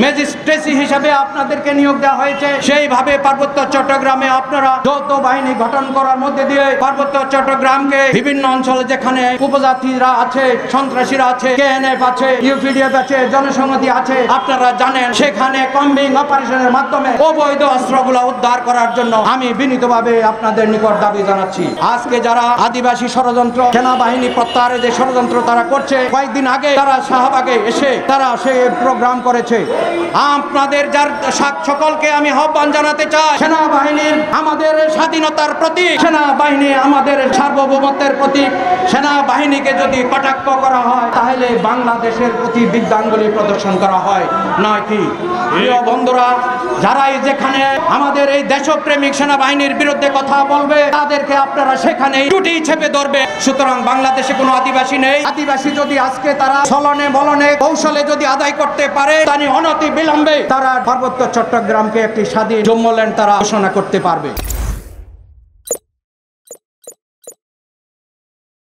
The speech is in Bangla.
ম্যাজিস্ট্রেসি হিসাবে আপনাদেরকে নিয়োগ দেওয়া হয়েছে, সেইভাবে পার্বত্য চট্টগ্রামে আপনারা যৌথ বাহিনী গঠন করার মধ্যে দিয়ে পার্বত্য চট্টগ্রামকে বিভিন্ন অঞ্চলে যেখানে উপজাতিরা আছে, সন্ত্রাসীরা আছে, কেএনএফ আছে, ইউপিডিএফ আছে, জনসংহতি আছে, আপনারা জানেন সেখানে কম্বিং অপারেশনের মাধ্যমে অবৈধ অস্ত্রগুলো উদ্ধার করার জন্য আমি বিনীতভাবে আপনাদের নিকট দাবি জানাচ্ছি। আজকে যারা আদিবাসী ষড়যন্ত্র, সেনাবাহিনী প্রত্যাহারের যে ষড়যন্ত্র তারা করছে, কয়েকদিন আগে তারা শাহবাগে এসে তারা সে প্রোগ্রাম করেছে। আপনাদের যার সকলকে আমি আহ্বান জানাতে চাই, সেনাবাহিনীর আমাদের স্বাধীনতার প্রতীক, সেনাবাহিনী আমাদের সার্বভৌমত্বের প্রতীক। সেনাবাহিনীকে যদি কটাক্ষ করা হয় তাহলে বাংলাদেশের প্রতি বিদ্যাঙ্গুলি প্রদর্শন করা হয়, নয় কি? প্রিয় বন্ধুরা, যারাই যেখানে আমাদের এই দেশপ্রেমিক সেনাবাহিনীর বিরুদ্ধে কথা বলবে তাদেরকে আপনারা সেখানে টুটি চেপে ধরবে। সুতরাং বাংলাদেশে কোনো আদিবাসী নেই। আদিবাসী যদি আজকে তারা ছলনে বলনে কৌশলে যদি আদায় করতে পারে, তাহলে অনতি বিলম্বে তারা পার্বত্য চট্টগ্রামকে একটি স্বাধীন জম্মুল্যান্ড তারা ঘোষণা করতে পারবে।